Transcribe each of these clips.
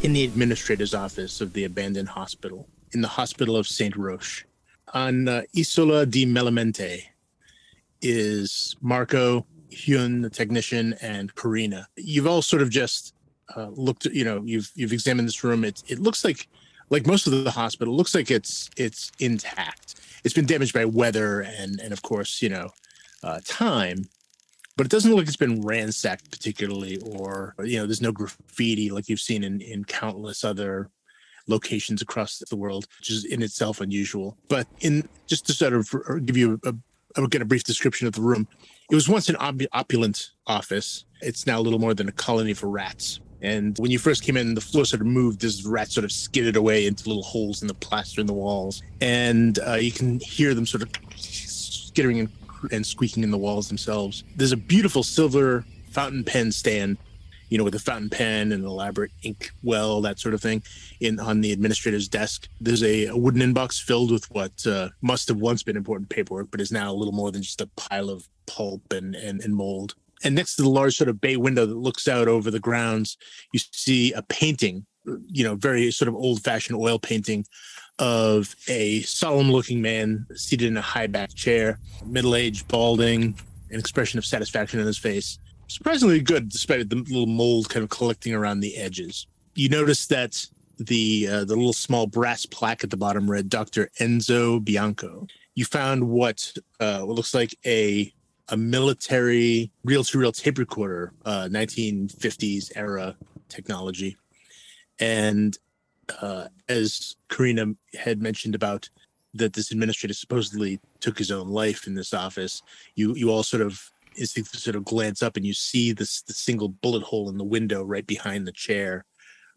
in the administrator's office of the abandoned hospital, in the Hospital of St. Roche. On Isola di Melamente is Marco, Hyeon, the technician, and Corrina. You've all sort of just looked, you've examined this room. It looks like most of the hospital, looks like it's intact. It's been damaged by weather and of course, time, but it doesn't look like it's been ransacked particularly, or, there's no graffiti like you've seen in countless other locations across the world, which is in itself unusual. But just to sort of give you a brief description of the room, it was once an opulent office. It's now a little more than a colony for rats. And when you first came in, the floor sort of moved as rats sort of skidded away into little holes in the plaster in the walls. And you can hear them sort of skittering and squeaking in the walls themselves. There's a beautiful silver fountain pen stand, with a fountain pen and an elaborate ink well, that sort of thing, on the administrator's desk. There's a wooden inbox filled with what must have once been important paperwork, but is now a little more than just a pile of pulp and mold. And next to the large sort of bay window that looks out over the grounds, you see a painting, very sort of old-fashioned oil painting of a solemn-looking man seated in a high-backed chair, middle-aged, balding, an expression of satisfaction on his face. Surprisingly good, despite the little mold kind of collecting around the edges. You notice that the little small brass plaque at the bottom read Dr. Enzo Bianco. You found what looks like a military reel-to-reel tape recorder, 1950s era technology. And as Corrina had mentioned about that this administrator supposedly took his own life in this office, you all sort of glance up and you see the single bullet hole in the window right behind the chair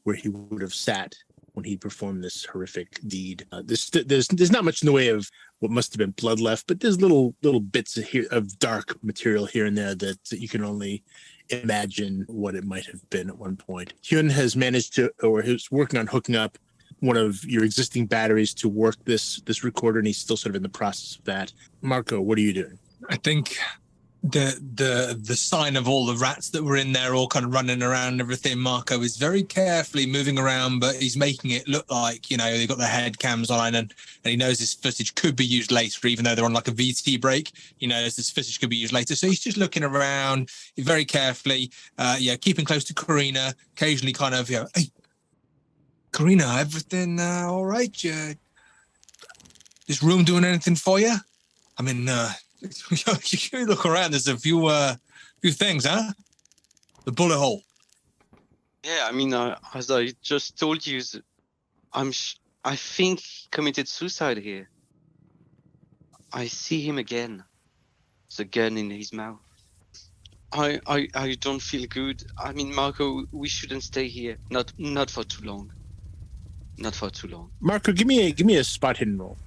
where he would have sat when he performed this horrific deed. There's not much in the way of what must have been blood left, but there's little bits of dark material here and there that you can only imagine what it might have been at one point. Hyeon has managed to, or he's working on hooking up one of your existing batteries to work this recorder, and he's still sort of in the process of that. Marco, what are you doing? I think the sign of all the rats that were in there all kind of running around and everything, Marco is very carefully moving around, but he's making it look like, they've got their head cams on and he knows this footage could be used later, even though they're on like a VT break. He knows this footage could be used later. So he's just looking around very carefully, keeping close to Corrina, occasionally kind of, hey, Corrina, everything all right? This room doing anything for you? I mean, you look around, there's a few things, huh? The bullet hole. Yeah, I mean, as I just told you, I think he committed suicide here. I see him again. The gun in his mouth. I don't feel good. I mean, Marco, we shouldn't stay here. Not for too long. Not for too long. Marco, give me a spot hidden roll.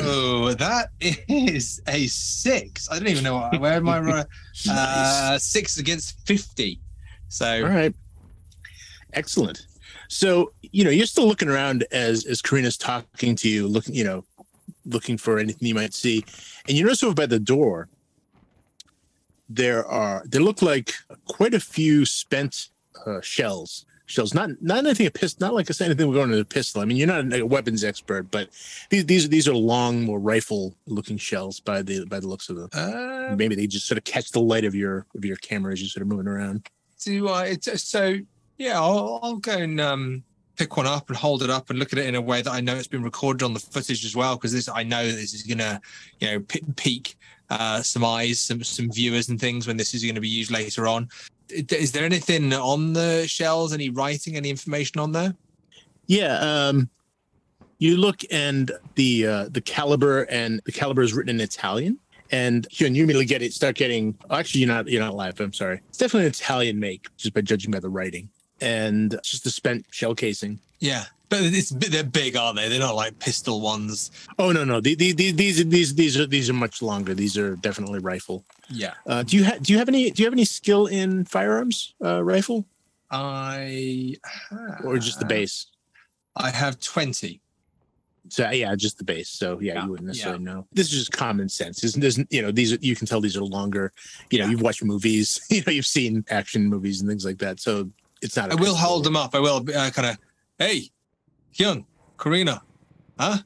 Oh, that is a 6. I don't even know where am I? Nice. 6 against 50. So, all right, excellent. So, you're still looking around as Corrina's talking to you, looking for anything you might see, and you notice over by the door there look like quite a few spent shells, not anything a pistol, not like I said anything we're going to a pistol. I mean, you're not a weapons expert, but these are long, more rifle looking shells by the looks of them. Maybe they just sort of catch the light of your camera as you're sort of moving around. I'll go and pick one up and hold it up and look at it in a way that I know it's been recorded on the footage as well, because I know this is gonna pique some eyes, some viewers and things when this is going to be used later on. Is there anything on the shells? Any writing? Any information on there? Yeah, you look and the caliber is written in Italian, and you immediately start getting. Actually, you're not live. I'm sorry. It's definitely an Italian make, just by judging by the writing, and it's just a spent shell casing. Yeah. But they're big, aren't they? They're not like pistol ones. Oh no! These are much longer. These are definitely rifle. Yeah. Do you have any skill in firearms, rifle? I have. Or just the base? I have 20. So yeah, just the base. So yeah, you wouldn't necessarily know. This is just common sense. There's these are, you can tell these are longer. You've watched movies. You've seen action movies and things like that. So it's not. I will hold them up. I will kind of. Hey, Hyeon, Corrina, huh?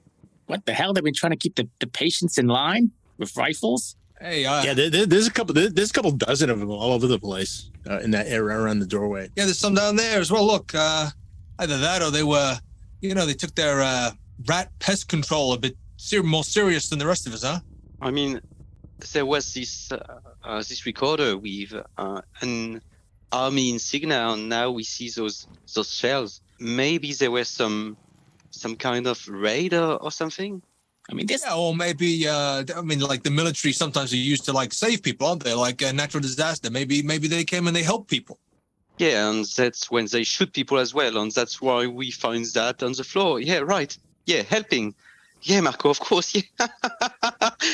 What the hell? They've been trying to keep the patients in line with rifles. Hey, there's a couple dozen of them all over the place in that area around the doorway. Yeah, there's some down there as well. Look, either that or they were, they took their rat pest control a bit more serious than the rest of us, huh? I mean, there was this recorder with an army insignia, and now we see those shells. Maybe there was some kind of raid or something. I mean, this. Yeah, or maybe like the military sometimes are used to like save people, aren't they? Like a natural disaster. Maybe they came and they helped people. Yeah, and that's when they shoot people as well, and that's why we find that on the floor. Yeah, right. Yeah, helping. Yeah, Marco, of course. Yeah,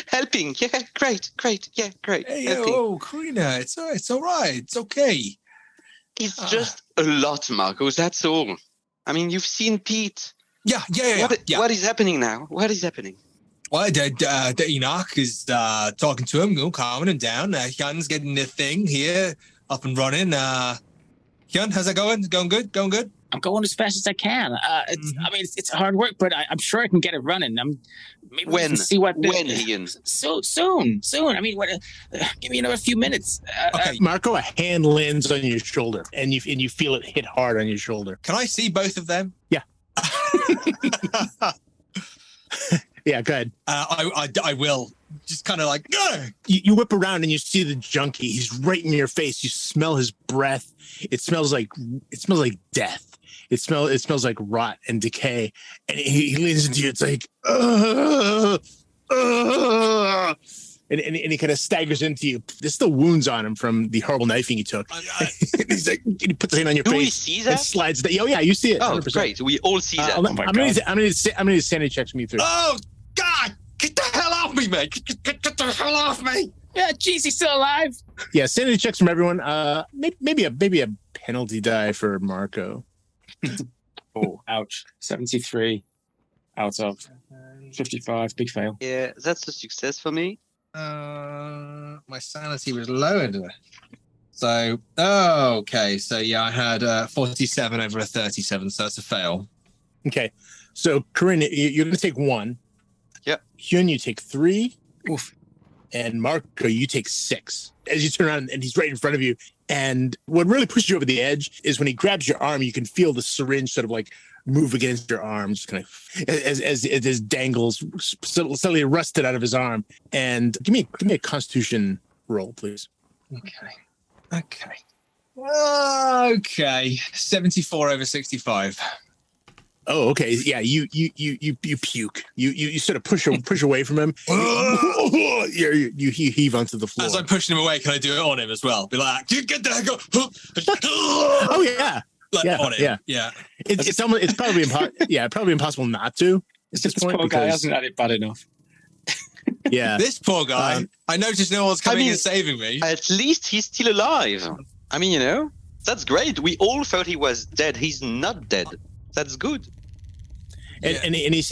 helping. Yeah, great. Yeah, great. Hey, Corrina, it's all right. It's okay. It's just a lot, Marco. That's all. I mean, you've seen Pete. Yeah. What is happening now? What is happening? Well, the Enoch is talking to him, calming him down. Hyeon's getting the thing here up and running. Hyeon, how's that going? Going good? I'm going as fast as I can. I mean, it's hard work, but I'm sure I can get it running. Maybe we can see what. When, Hyeon? So soon. I mean, give me another few minutes. Okay, Marco, a hand lands on your shoulder, and you feel it hit hard on your shoulder. Can I see both of them? Yeah. Yeah, go ahead. I will. Just kind of like, you whip around and you see the junkie. He's right in your face. You smell his breath. It smells like death. It smells like rot and decay. And he leans into you. It's like, and he kind of staggers into you. There's still wounds on him from the horrible knifing he took. He's like, he puts his hand on your face. Do we see that? And slides that. Oh yeah, you see it. Oh, 100%. great. We all see that. I'm gonna need sanity checks from you three. Oh God! Get the hell off me, man! Get the hell off me! Yeah, geez, he's still alive. Yeah, sanity checks from everyone. Maybe a penalty die for Marco. Oh, ouch. 73 out of 55. Big fail. Yeah, that's a success for me. My sanity was lowered. So, okay. So, yeah, I had 47 over a 37, so that's a fail. Okay. So, Corrina, you're going to take 1. Yep. Hyeon, you take 3. Oof. And Marco, you take 6. As you turn around, and he's right in front of you. And what really pushes you over the edge is when he grabs your arm, you can feel the syringe sort of like move against your arm, just kind of as his dangles suddenly rusted out of his arm. And give me a Constitution roll, please. Okay. 74 over 65. Oh, okay. Yeah, you puke. You sort of push away from him. You heave onto the floor. As I'm pushing him away, can I do it on him as well? Be like, you get the heck up. Oh yeah. On him. Yeah. It's probably impossible not to. At this point, poor guy hasn't had it bad enough. Yeah. This poor guy. I noticed no one's coming and saving me. At least he's still alive. I mean, that's great. We all thought he was dead. He's not dead. That's good. And he's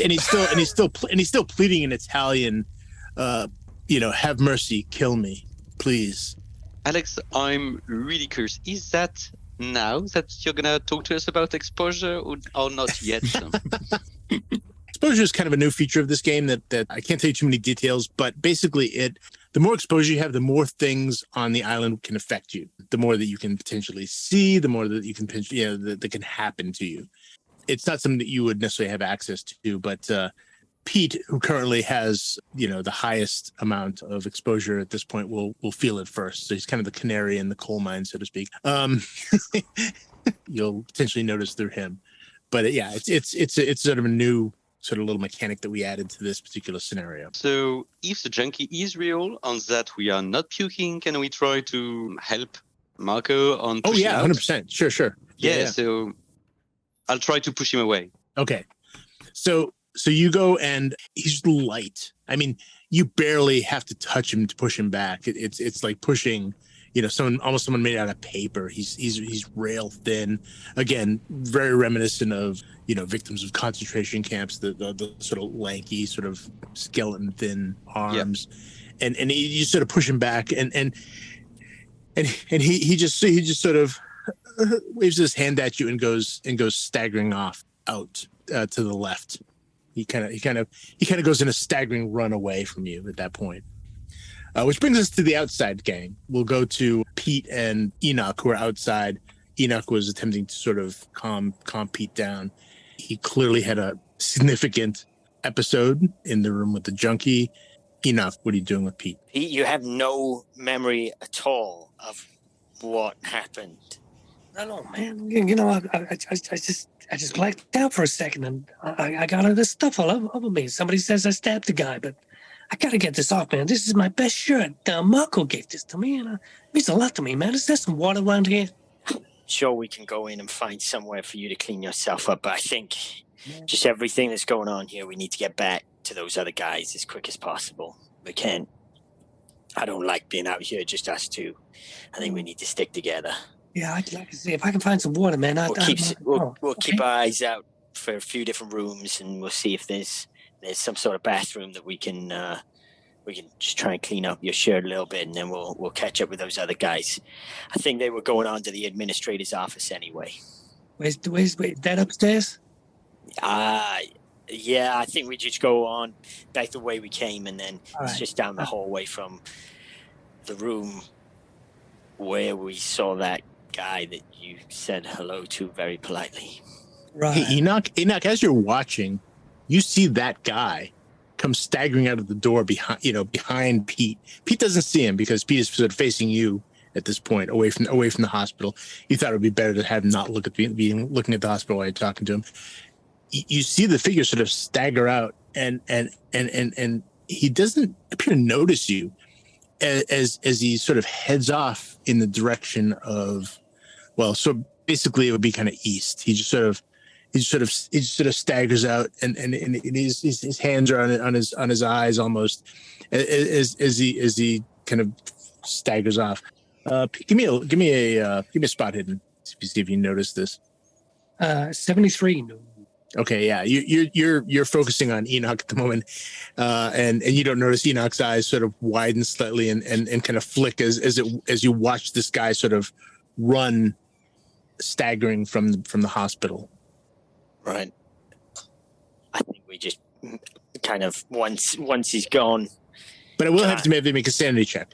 still pleading in Italian. Have mercy, kill me, please. Alex, I'm really curious. Is that now that you're gonna talk to us about exposure, or not yet? Exposure is kind of a new feature of this game that I can't tell you too many details, but basically the more exposure you have, the more things on the island can affect you. The more that you can potentially see, the more that you can that can happen to you. It's not something that you would necessarily have access to, but Pete, who currently has, the highest amount of exposure at this point, will feel it first. So he's kind of the canary in the coal mine, so to speak. You'll potentially notice through him, but yeah, it's sort of a new sort of little mechanic that we added to this particular scenario. So if the junkie is real and that we are not puking, can we try to help Marco on pushing out? 100%. Sure. Yeah, so I'll try to push him away. Okay. So you go, and he's light. I mean, you barely have to touch him to push him back. It's like pushing, someone made out of paper. He's rail thin, again, very reminiscent of victims of concentration camps. The sort of lanky, sort of skeleton thin arms, and you sort of push him back, and he just sort of waves his hand at you and goes staggering off out to the left. He kind of goes in a staggering run away from you at that point. Which brings us to the outside gang. We'll go to Pete and Enoch, who are outside. Enoch was attempting to sort of calm Pete down. He clearly had a significant episode in the room with the junkie. Enoch, what are you doing with Pete? Pete, you have no memory at all of what happened. I don't know, man. I just blacked out for a second, and I got all this stuff all over me. Somebody says I stabbed the guy, but I gotta get this off, man. This is my best shirt. Marco gave this to me, and it means a lot to me, man. Is there some water around here? Sure, we can go in and find somewhere for you to clean yourself up, but I think just everything that's going on here, we need to get back to those other guys as quick as possible. We can't. I don't like being out here just us two. I think we need to stick together. Yeah, I'd like to see if I can find some water, man. We'll keep our eyes out for a few different rooms, and we'll see if there's some sort of bathroom that we can just try and clean up your shirt a little bit, and then we'll catch up with those other guys. I think they were going on to the administrator's office anyway. Where's that upstairs? Yeah, I think we just go on back the way we came, and then it's just down the hallway from the room where we saw that guy that you said hello to very politely. Right. Hey, Enoch, as you're watching, you see that guy come staggering out of the door behind Pete. Pete doesn't see him because Pete is sort of facing you at this point, away from the hospital. You thought it would be better to have him not looking at the hospital while you're talking to him. You see the figure sort of stagger out, and he doesn't appear to notice you as he sort of heads off in the direction of, so basically it would be kind of east. He just sort of staggers out, and his hands are on his eyes almost as he kind of staggers off. Give me a spot hidden. See if you notice this. 73. Okay, yeah, you're focusing on Enoch at the moment, and you don't notice Enoch's eyes sort of widen slightly and kind of flick as you watch this guy sort of run, staggering from the hospital. Right. I think we just kind of once he's gone. But I will have to maybe make a sanity check.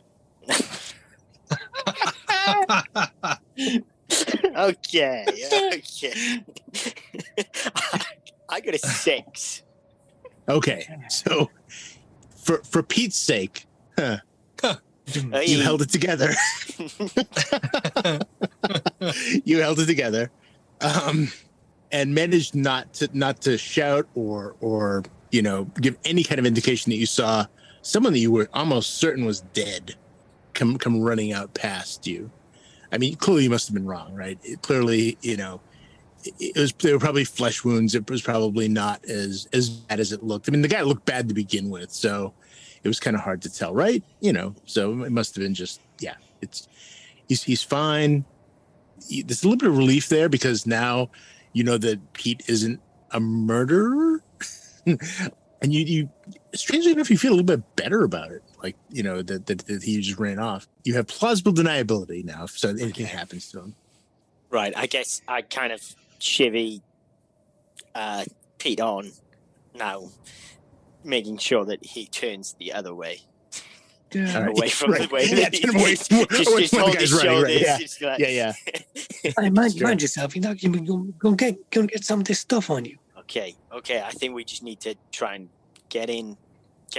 Okay. I got a 6. Okay, so for Pete's sake, you held it together. You held it together, and managed not to shout or give any kind of indication that you saw someone that you were almost certain was dead come running out past you. I mean, clearly you must have been wrong, right? They were probably flesh wounds. It was probably not as bad as it looked. I mean, the guy looked bad to begin with, so it was kind of hard to tell, right? So it must have been just, he's fine. There's a little bit of relief there because now you know that Pete isn't a murderer. And you strangely enough, you feel a little bit better about it. Like, that he just ran off. You have plausible deniability now if anything happens to him. Right. I guess I kind of chivvy Pete on now, making sure that he turns the other way. Away from the way that turn away from just hold his shoulders. Yeah. Mind yourself. You're gonna get some of this stuff on you. Okay. I think we just need to try and get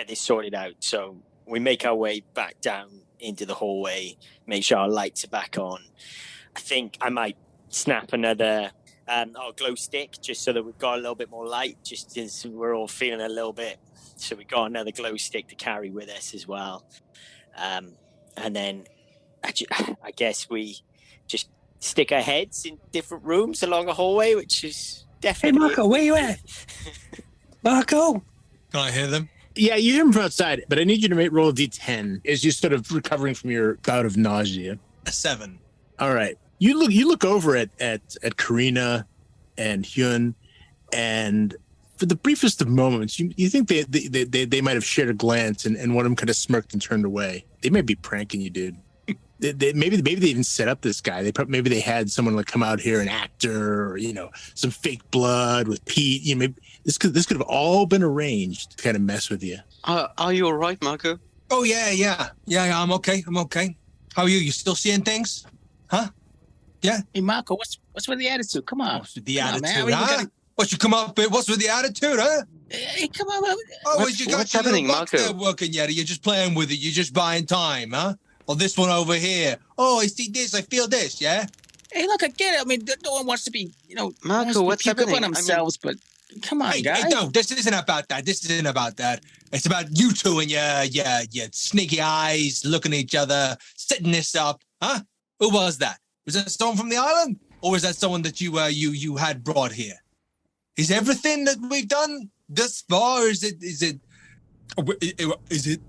this sorted out. So we make our way back down into the hallway, make sure our lights are back on. I think I might snap another glow stick just so that we've got a little bit more light, just as we're all feeling a little bit. So we got another glow stick to carry with us as well. And then I guess we just stick our heads in different rooms along a hallway, which is definitely... Hey, Marco, where you at? Marco? Can I hear them? Yeah, you hear him from outside, but I need you to roll a D10 as you're sort of recovering from your bout of nausea. A 7. All right. You look over at Corrina and Hyeon, and for the briefest of moments, you think they might have shared a glance, and one of them could have smirked and turned away. They may be pranking you, dude. Maybe they even set up this guy. Maybe they had someone like come out here, an actor, or some fake blood with Pete. Maybe this could have all been arranged to kind of mess with you. Are you all right, Marco? Oh yeah. I'm okay. How are you? You still seeing things? Huh? Yeah. Hey, Marco, what's with the attitude? Come on. What's with the Come on, attitude, man. huh? What you come up with? What's with the attitude, huh? Hey, come on, man. What's happening, Marco? There working yet? Or you're just playing with it? You're just buying time, huh? Or this one over here? Oh, I see this. I feel this. Yeah. Hey, look, I get it. I mean, no one wants to be, Marco, what's puke up happening? on themselves, but come on, guys. Hey, no, this isn't about that. It's about you two and your sneaky eyes looking at each other, setting this up, huh? Who was that? Was that someone from the island, or was that someone that you had brought here? Is everything that we've done thus far? Is it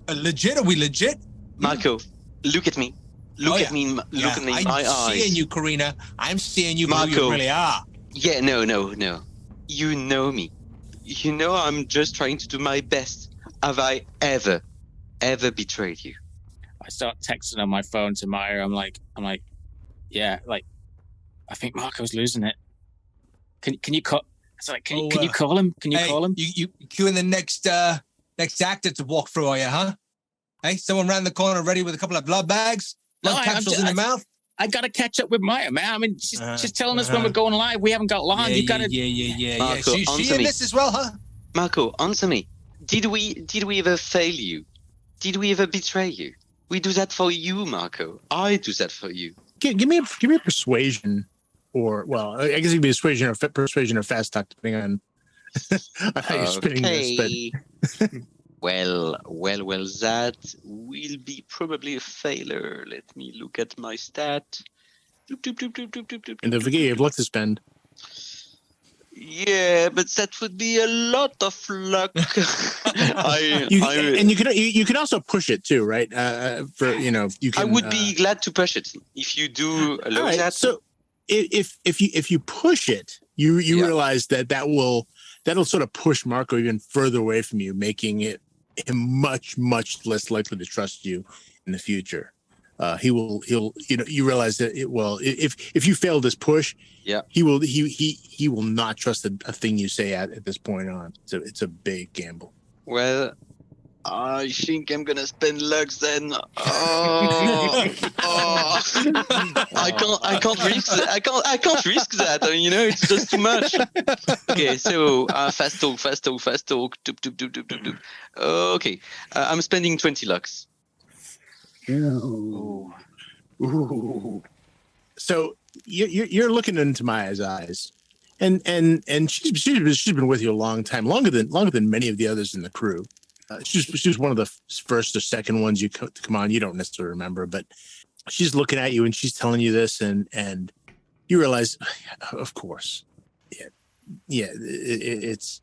legit? Are we legit? Marco, look at me. Look at me. Look at me in my eyes. I'm seeing you, Corrina. I'm seeing you, Marco. who you really are. Yeah, no. You know me. You know I'm just trying to do my best. Have I ever betrayed you? I start texting on my phone to Maya. I'm like, yeah, like, I think Marco's losing it. Can you call? It's like, can you call him? Can you call him? You queuing the next actor to walk through, are you, huh? Hey, someone around the corner ready with a couple of blood bags, blood capsules in your mouth. I gotta catch up with Maya, man. I mean, she's telling us when we're going live. We haven't got long. You gotta. Yeah. Marco, She in this as well, huh? Marco, answer me. Did we ever fail you? Did we ever betray you? We do that for you, Marco. I do that for you. Give me a persuasion, or I guess it could be persuasion or fast talk, depending on how you're spinning this. But well, that will be probably a failure. Let me look at my stat. And don't forget you have luck to spend. Yeah, but that would be a lot of luck. You can also push it too, right? You can. I would be glad to push it if you do allow that. So if you push it, you realize that'll sort of push Marco even further away from you, making him much less likely to trust you in the future. He'll you realize that if you fail this push, he will not trust a thing you say at this point on. So it's a big gamble. Well, I think I'm gonna spend luck then. I can't risk that. I can't risk that. I mean, it's just too much. Okay, so fast talk. Doop. Okay, I'm spending 20 lux. Ooh. So you're looking into Maya's eyes, and she's been with you a long time, longer than many of the others in the crew. She was one of the first or second ones you come on. You don't necessarily remember, but she's looking at you and she's telling you this, and you realize, of course, it's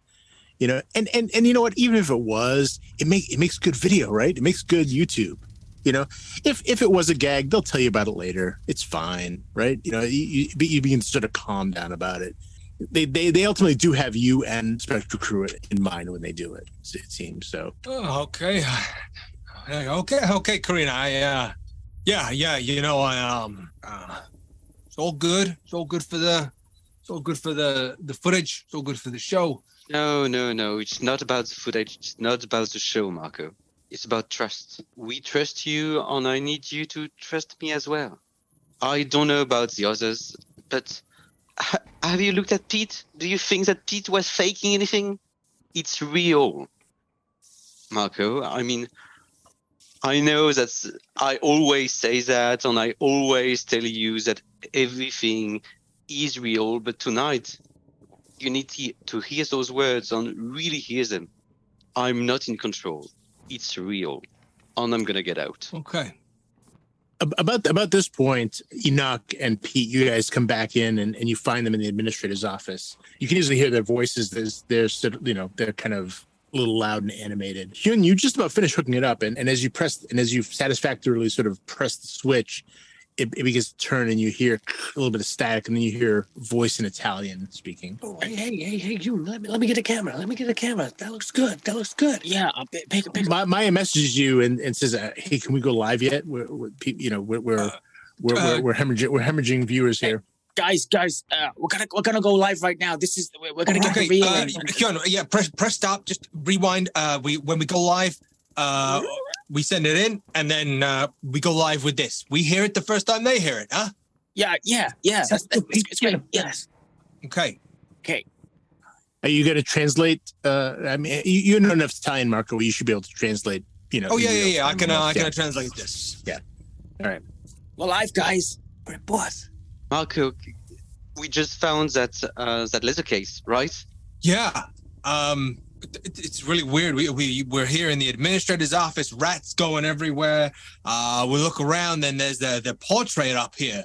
and you know what? Even if it was, it makes good video, right? It makes good YouTube. If it was a gag, they'll tell you about it later. It's fine, right? You begin to sort of calm down about it. They ultimately do have you and Spektral Krew in mind when they do it. It seems so. Oh, okay, Corrina. It's all good. It's all good for the footage. It's all good for the show. No. It's not about the footage. It's not about the show, Marco. It's about trust. We trust you, and I need you to trust me as well. I don't know about the others, but have you looked at Pete? Do you think that Pete was faking anything? It's real, Marco. I mean, I know that I always say that, and I always tell you that everything is real, but tonight you need to hear those words and really hear them. I'm not in control. It's real, and I'm gonna get out. Okay. About this point, Enoch and Pete, you guys come back in and you find them in the administrator's office. You can easily hear their voices. They're kind of a little loud and animated. Hyeon, you just about finished hooking it up, and as you satisfactorily sort of press the switch, it begins to turn, and you hear a little bit of static, and then you hear a voice in Italian speaking. Oh, hey, you! Let me get a camera. Let me get a camera. That looks good. Yeah, I'll pick. Maya messages you and says, "Hey, can we go live yet? We're hemorrhaging viewers here." Guys, we're gonna go live right now. We're gonna get the video. Hyeon, press stop. Just rewind. When we go live, we send it in, and then we go live with this. We hear it the first time they hear it, huh? Yeah. It's great. Yes. Okay. Are you going to translate? I mean, you know enough Italian, Marco. You should be able to translate. Oh yeah. I can translate this. Yeah. All right. We're live, guys. We're boss. Marco, we just found that leather case, right? Yeah. It's really weird. We're here in the administrator's office. Rats going everywhere. We look around, and there's the portrait up here.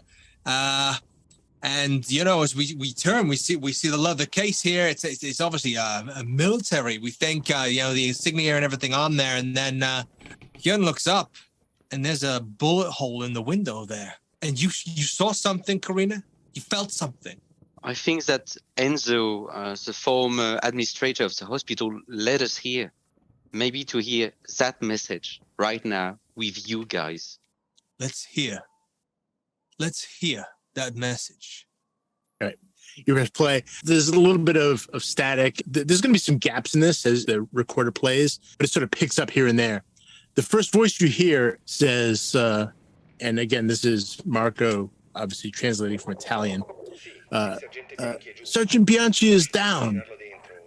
And as we turn, we see the leather case here. It's obviously a military. We think the insignia and everything on there. And then Hyeon looks up, and there's a bullet hole in the window there. And you saw something, Corrina? You felt something. I think that Enzo, the former administrator of the hospital, led us here. Maybe to hear that message right now with you guys. Let's hear that message. All right. You're going to play. There's a little bit of static. There's going to be some gaps in this as the recorder plays, but it sort of picks up here and there. The first voice you hear says, and again, this is Marco, obviously translating from Italian. Sergeant Bianchi is down.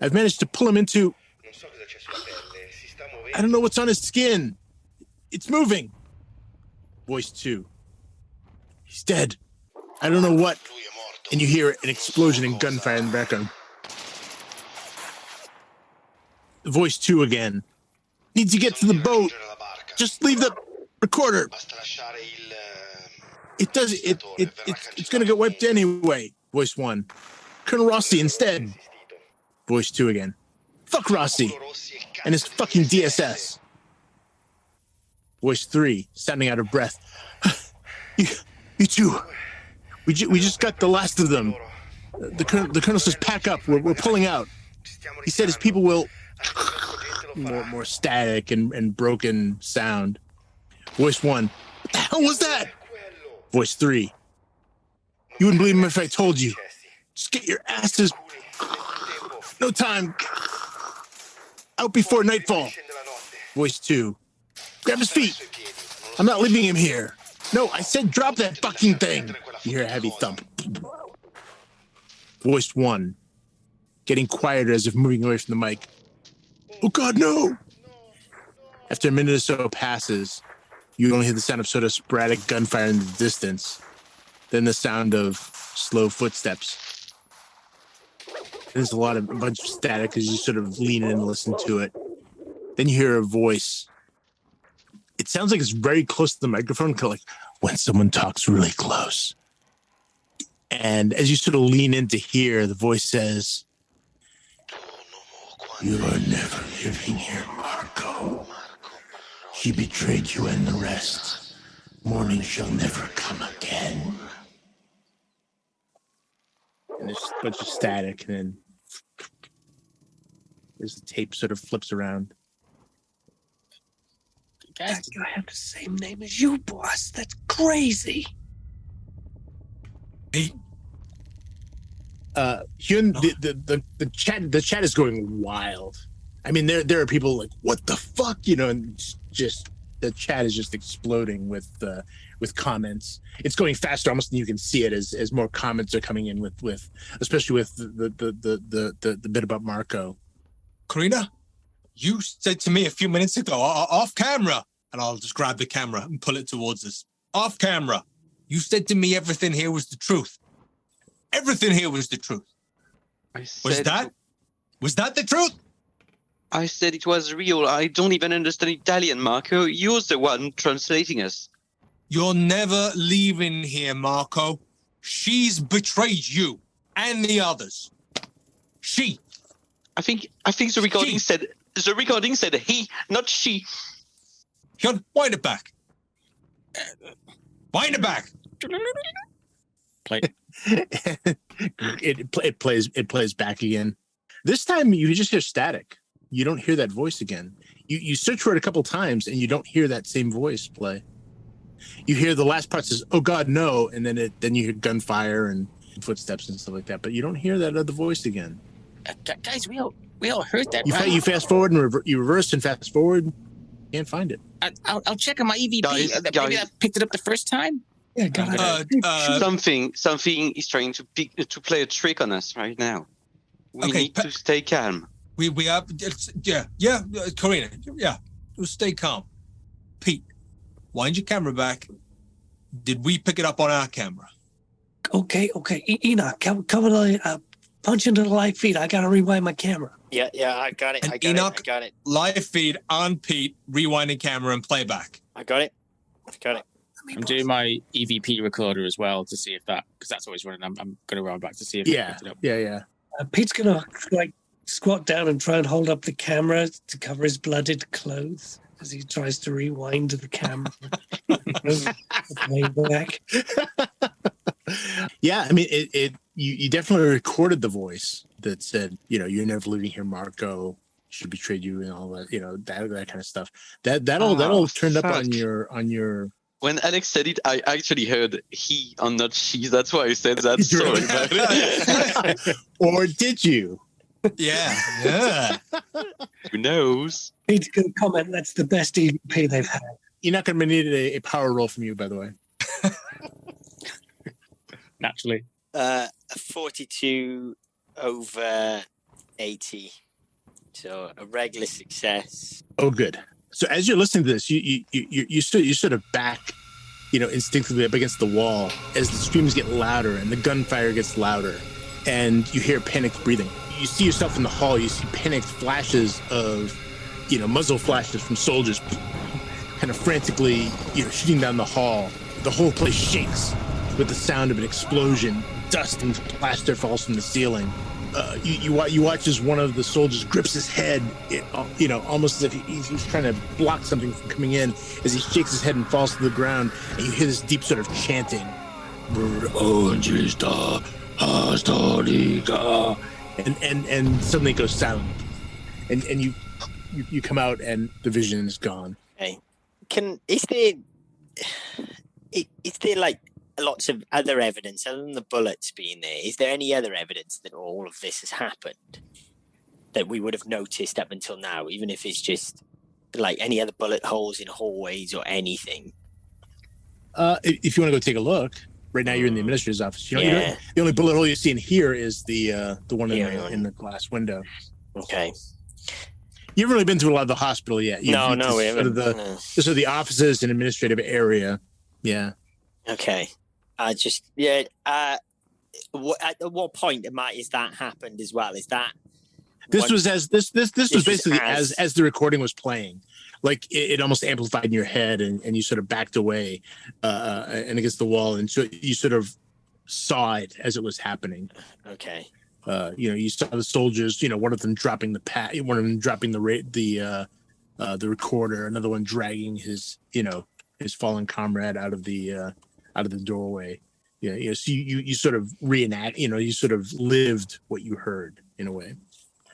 I've managed to pull him into... I don't know what's on his skin. It's moving. Voice 2. He's dead. I don't know what. And you hear an explosion and gunfire in the background. Voice 2 again. Need to get to the boat. Just leave the recorder. It's going to get wiped anyway. Voice 1. Colonel Rossi instead. Voice 2 again. Fuck Rossi and his fucking DSS. Voice 3, sounding out of breath. You two. We just got the last of them. The colonel says pack up. We're pulling out. He said his people will... More static and broken sound. Voice 1. What the hell was that? Voice 3. You wouldn't believe me if I told you. Just get your asses... No time. Out before nightfall. Voice 2. Grab his feet. I'm not leaving him here. No, I said drop that fucking thing. You hear a heavy thump. Voice 1. Getting quieter as if moving away from the mic. Oh God, no! After a minute or so passes, you only hear the sound of sort of sporadic gunfire in the distance. Then the sound of slow footsteps. There's a bunch of static as you sort of lean in and listen to it. Then you hear a voice. It sounds like it's very close to the microphone, kind of like when someone talks really close. And as you sort of lean in to hear, the voice says, "You are never living here, Marco. He betrayed you and the rest. Morning shall never come again." And there's a bunch of static, and then as the tape sort of flips around. Guys, I have the same name as you, boss. That's crazy. Hey. Hyeon, the chat is going wild. I mean, there are people like, what the fuck, and just the chat is just exploding with comments. It's going faster almost than you can see it as more comments are coming in with especially with the bit about Marco. Corrina, you said to me a few minutes ago, off camera, and I'll just grab the camera and pull it towards us. Off camera, you said to me everything here was the truth. Everything here was the truth. Was that the truth? I said it was real. I don't even understand Italian, Marco. You're the one translating us. You're never leaving here, Marco. She's betrayed you and the others. She. I think the recording said he, not she. Hyeon, wind it back. Wind it back. Play. It plays back again. This time you just hear static. You don't hear that voice again. You search for it a couple times and you don't hear that same voice play. You hear the last part says, "Oh God, no," and then you hear gunfire and footsteps and stuff like that. But you don't hear that other voice again. Guys, we all heard that. You fast forward and you reverse and fast forward. Can't find it. I'll check on my EVP. Maybe I picked it up the first time. Yeah, Something is trying to play a trick on us right now. We need to stay calm. We have Corrina. Yeah, just stay calm. Pete, wind your camera back. Did we pick it up on our camera? Okay. Enoch, come punch into the live feed. I gotta rewind my camera. Yeah, I got it. Enoch, I got it. Live feed on Pete, rewinding camera and playback. I got it. I'm doing my EVP recorder as well to see if because that's always running. I'm going to run back to see if it picked it up. Yeah. Pete's gonna squat down and try and hold up the camera to cover his blooded clothes as he tries to rewind the camera. Back. Yeah, I mean, you definitely recorded the voice that said, "You're never leaving here, Marco. Should betrayed you," and all that, that kind of stuff. That all turned up on your. When Alex said it, I actually heard he and not she. That's why I said that. Sorry about it. Or did you? Yeah. Who knows? Pete's going to comment that's the best EVP they've had. You're not going to need a power roll from you, by the way. Naturally. 42 over 80. So a regular success. Oh, good. So as you're listening to this, you sort of back, instinctively up against the wall as the screams get louder and the gunfire gets louder, and you hear panicked breathing. You see yourself in the hall. You see panicked flashes of, muzzle flashes from soldiers, kind of frantically, shooting down the hall. The whole place shakes with the sound of an explosion. Dust and plaster falls from the ceiling. You watch as one of the soldiers grips his head, almost as if he's trying to block something from coming in, as he shakes his head and falls to the ground, and you hear this deep sort of chanting. And suddenly it goes silent. And you come out and the vision is gone. Okay. Is there like lots of other evidence other than the bullets being there? Is there any other evidence that all of this has happened that we would have noticed up until now, even if it's just like any other bullet holes in hallways or anything? If you want to go take a look, right now you're in the administrator's office. The only bullet hole you see in here is the one in the glass window. Okay. You haven't really been to a lot of the hospital yet. No, we haven't. This are the offices and administrative area. Yeah. Okay. At what point is that happened as well? Is that this was basically as the recording was playing, like it almost amplified in your head, and you sort of backed away and against the wall, and so you sort of saw it as it was happening. Okay. You saw the soldiers. One of them dropping one of them dropping the recorder, another one dragging his fallen comrade out of the doorway. So you sort of reenact, you sort of lived what you heard in a way.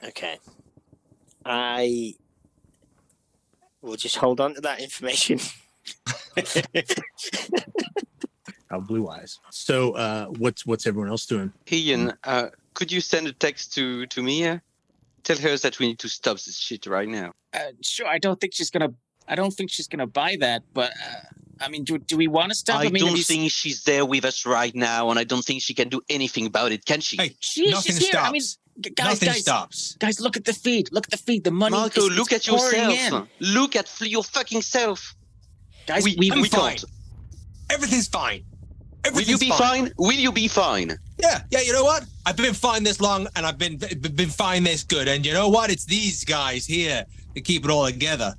Okay. I will just hold on to that information. How blue eyes. So what's everyone else doing? Hyeon, could you send a text to Mia? Tell her that we need to stop this shit right now. Sure. I don't think she's gonna buy that, but I mean, do we want to stop? I don't think she's there with us right now, and I don't think she can do anything about it, can she? Hey, nothing stops. Here. I mean, nothing stops. Guys, look at the feed. The money. Marco, look at yourself. In. Look at your fucking self. Guys, I'm fine. Everything's fine. Will you be fine? Will you be fine? Yeah. You know what? I've been fine this long, and I've been fine this good. And you know what? It's these guys here that keep it all together.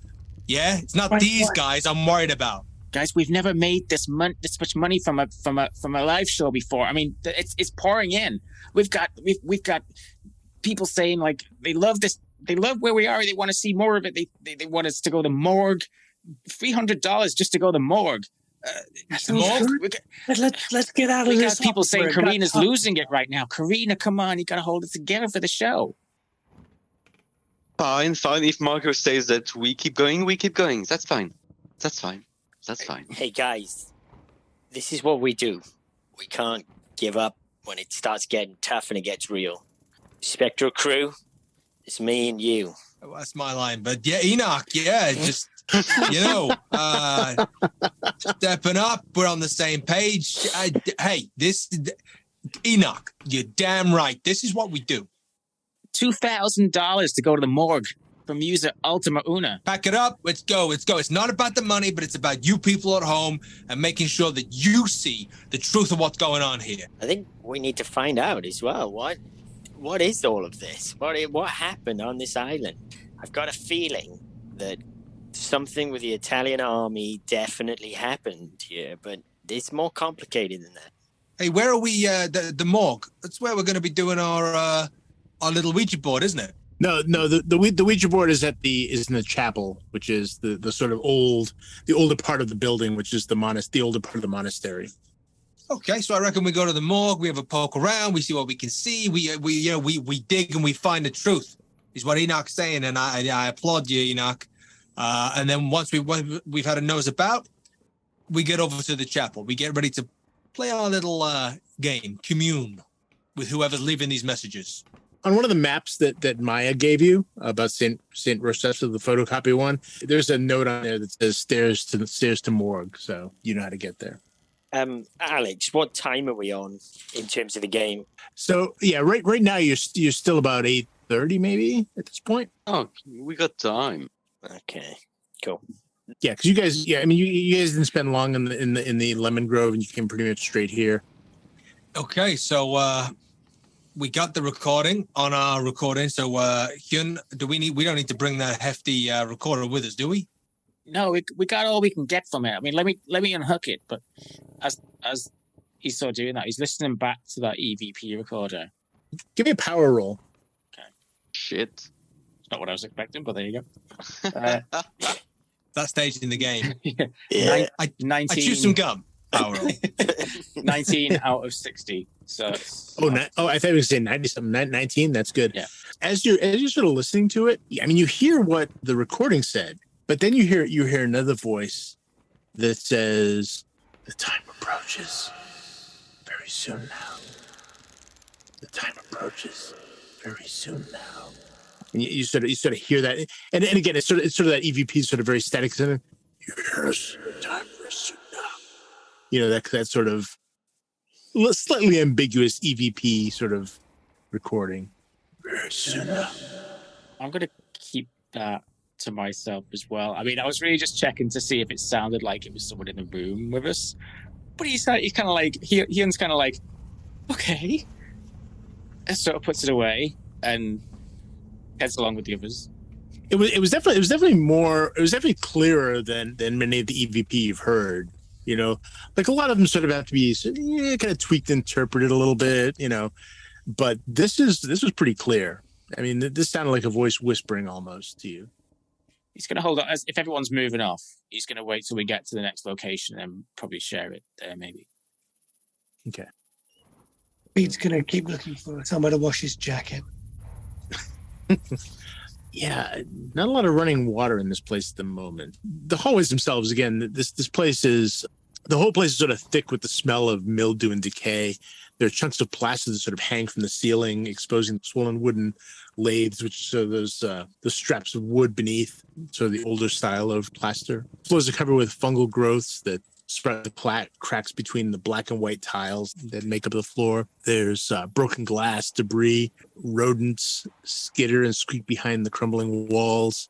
Yeah, it's not these guys I'm worried about. Guys, we've never made this much money from a live show before. I mean, it's pouring in. We've got people saying like they love this, they love where we are, they want to see more of it. They want us to go to morgue, $300 just to go to morgue. Morgue? Let's get out of We this. got people saying office where it Corrina's got- losing it right now. Corrina, come on, you gotta hold it together for the show. Fine. If Marco says that we keep going, we keep going. That's fine. Hey guys, this is what we do. We can't give up when it starts getting tough and it gets real. Spektral Krew, it's me and you. Well, that's my line. But yeah, Enoch, just, stepping up. We're on the same page. Enoch, you're damn right. This is what we do. $2,000 to go to the morgue from user Ultima Una. Pack it up. Let's go. It's not about the money, but it's about you people at home and making sure that you see the truth of what's going on here. I think we need to find out as well. What is all of this? What happened on this island? I've got a feeling that something with the Italian army definitely happened here, but it's more complicated than that. Hey, where are we? The morgue. That's where we're going to be doing our little Ouija board, isn't it? No. The Ouija board is in the chapel, which is the sort of the older part of the building, which is the older part of the monastery. Okay, so I reckon we go to the morgue. We have a poke around. We see what we can see. We dig and we find the truth. Is what Enoch's saying, and I applaud you, Enoch. And then once we've had a nose about, we get over to the chapel. We get ready to play our little game, commune with whoever's leaving these messages. On one of the maps that Maya gave you about Saint Rochester, the photocopy one, there's a note on there that says stairs to morgue, so you know how to get there. Alex, what time are we on in terms of the game? So yeah, right now you're still about 8:30 maybe at this point. Oh, we got time. Okay, cool. Yeah, because you guys, I mean, you guys didn't spend long in the Lemon Grove, and you came pretty much straight here. Okay, so we got the recording on our recording. So Hyeon, we don't need to bring that hefty recorder with us, do we? No, we got all we can get from it. I mean, let me unhook it. But as he's sort of doing that, he's listening back to that EVP recorder. Give me a power roll. Okay. Shit. It's not what I was expecting, but there you go. That stage in the game. Yeah. 19. I chew some gum. Power roll. 19 out of 60. So. I thought you were saying 90 something. 19. That's good. Yeah. As you're sort of listening to it, I mean, you hear what the recording said, but then you hear another voice that says, "The time approaches very soon now. The time approaches very soon now." And you sort of hear that, and again, it's sort of that EVP sort of very static sound. Yes, time for soon now. You know, that sort of slightly ambiguous EVP sort of recording. Very soon now. I'm going to keep that to myself as well. I mean, I was really just checking to see if it sounded like it was someone in the room with us. But he's kind of like, Hyeon's kind of like, okay. And sort of puts it away and heads along with the others. It was definitely clearer than many of the EVP you've heard. You know, like a lot of them sort of have to be kind of tweaked, interpreted a little bit. You know, but this was pretty clear. I mean, this sounded like a voice whispering almost to you. He's going to hold on. If everyone's moving off, he's going to wait till we get to the next location and probably share it there, maybe. Okay. Pete's going to keep looking for somewhere to wash his jacket. Yeah, not a lot of running water in this place at the moment. The hallways themselves, again, this place is, the whole place is sort of thick with the smell of mildew and decay. There are chunks of plaster that sort of hang from the ceiling, exposing swollen wooden lathes, which are those straps of wood beneath, sort of the older style of plaster. Floors are covered with fungal growths that spread the cracks between the black and white tiles that make up the floor. There's broken glass, debris, rodents skitter and squeak behind the crumbling walls.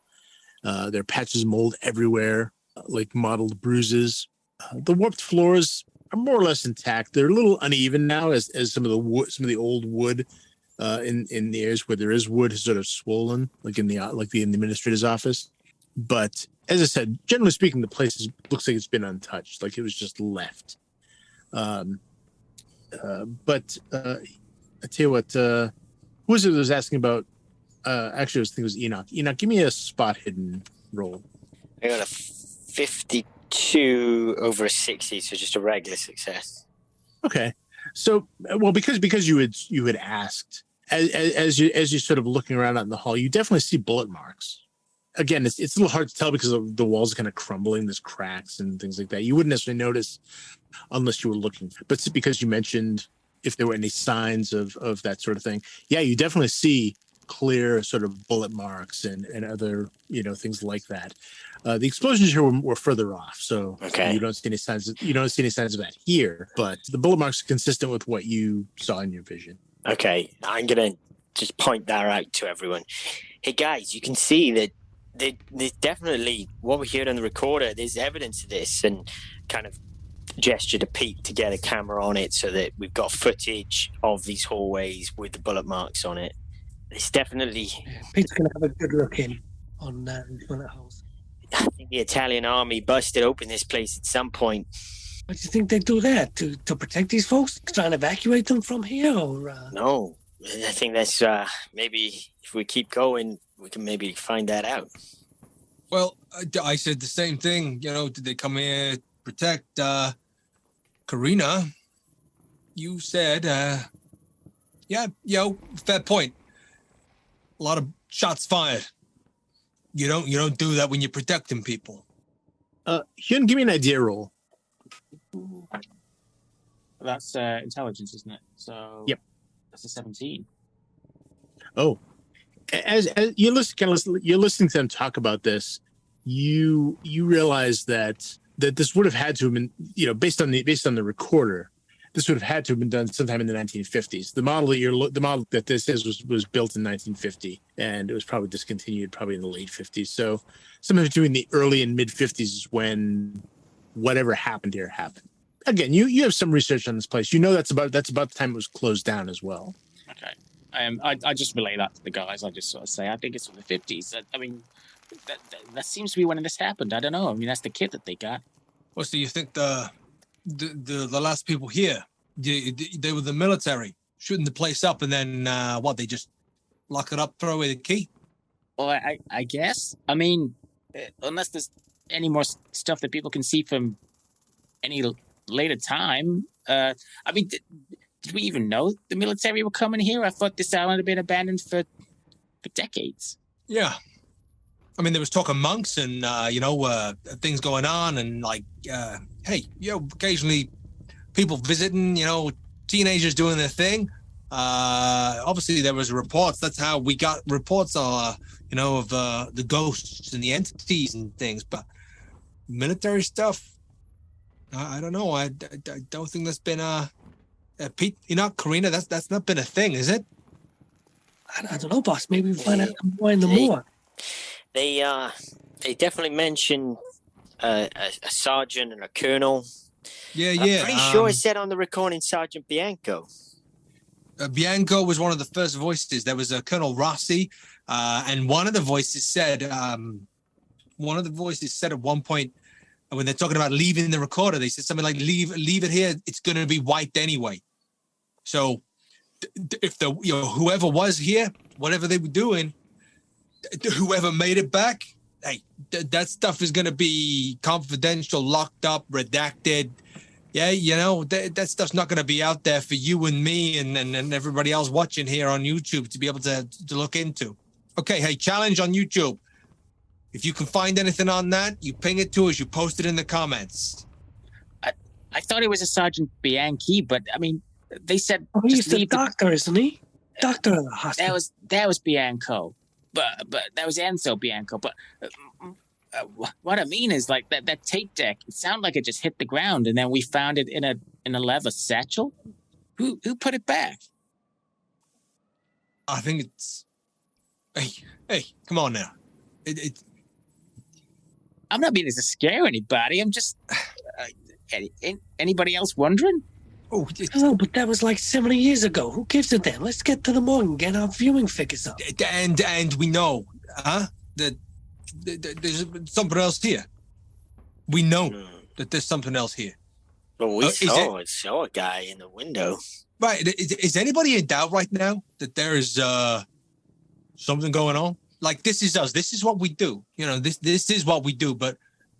There are patches of mold everywhere, like mottled bruises. The warped floors are more or less intact. They're a little uneven now, as some of the old wood in the areas where there is wood has sort of swollen, like in the administrator's office. But as I said, generally speaking, the place looks like it's been untouched, like it was just left. But I tell you what, who was it that was asking about? Actually, I was thinking it was Enoch. Enoch, give me a spot hidden roll. I got a 52. 2 over a 60, so just a regular success. Okay. So, well, because you had asked, as you sort of looking around out in the hall, you definitely see bullet marks. Again, it's a little hard to tell because the walls are kind of crumbling. There's cracks and things like that. You wouldn't necessarily notice unless you were looking. But because you mentioned if there were any signs of that sort of thing, yeah, you definitely see clear sort of bullet marks and other things like that. The explosions here were further off, so you don't see any signs. You don't see any signs of that here. But the bullet marks are consistent with what you saw in your vision. Okay, I'm gonna just point that out to everyone. Hey guys, you can see that there's definitely what we heard on the recorder. There's evidence of this, and kind of gesture to Pete to get a camera on it so that we've got footage of these hallways with the bullet marks on it. It's definitely. Pete's gonna have a good look in on bullet holes. I think the Italian army busted open this place at some point. Why do you think they do that? To protect these folks? Try and evacuate them from here? Or No. I think that's maybe if we keep going, we can maybe find that out. Well, I said the same thing. Did they come here to protect Corrina? You said, fair point. A lot of shots fired. You don't do that when you're protecting people. Hyeon, give me an idea roll. That's intelligence, isn't it? So yep, that's a 17. Oh, as you're listening to them talk about this, you realize that this would have had to have been, based on the recorder, this would have had to have been done sometime in the 1950s. The model that this is was built in 1950, and it was probably discontinued probably in the late 50s. So sometime between the early and mid 50s is when whatever happened here happened. Again, you have some research on this place. That's about the time it was closed down as well. Okay. I just relay that to the guys. I just sort of say I think it's from the 50s. I mean, that seems to be when this happened. I don't know. I mean, that's the kit that they got. Well, so you think the last people here, they were the military shooting the place up, and then they just lock it up, throw away the key? Well, I guess. I mean, unless there's any more stuff that people can see from any later time. I mean, did we even know the military were coming here? I thought this island had been abandoned for decades. Yeah. I mean, there was talk of monks and, things going on, and occasionally people visiting, teenagers doing their thing. Obviously there was reports. That's how we got reports, of the ghosts and the entities and things. But military stuff, I don't know. I don't think that's been Pete, Corrina, that's not been a thing, is it? I don't know, boss. Maybe we'll find out more in the more. They definitely mentioned a sergeant and a colonel. Yeah. I'm pretty sure it said on the recording Sergeant Bianco. Bianco was one of the first voices. There was a Colonel Rossi, and one of the voices said at one point, when they're talking about leaving the recorder, they said something like, leave it here. It's going to be wiped anyway. So if whoever was here, whatever they were doing, whoever made it back, hey, that stuff is going to be confidential, locked up, redacted. Yeah, that stuff's not going to be out there for you and me and everybody else watching here on YouTube to be able to look into. Okay, hey, challenge on YouTube. If you can find anything on that, you ping it to us. You post it in the comments. I thought it was a Sergeant Bianchi, but I mean, they said he's the doctor, isn't he? Doctor of the hospital. That was Bianco, but that was Enzo Bianco. But what I mean is like that tape deck. It sounded like it just hit the ground, and then we found it in a leather satchel. Who put it back? I think it's. Hey, come on now. I'm not meaning to scare anybody. I'm just. Anybody else wondering? Oh, but that was like 70 years ago. Who gives a damn? Let's get to the morgue and get our viewing figures up. And we know, that there's something else here. We know that there's something else here. Well, we saw a guy in the window. Right. Is anybody in doubt right now that there is something going on? Like, this is us. This is what we do. This is what we do. But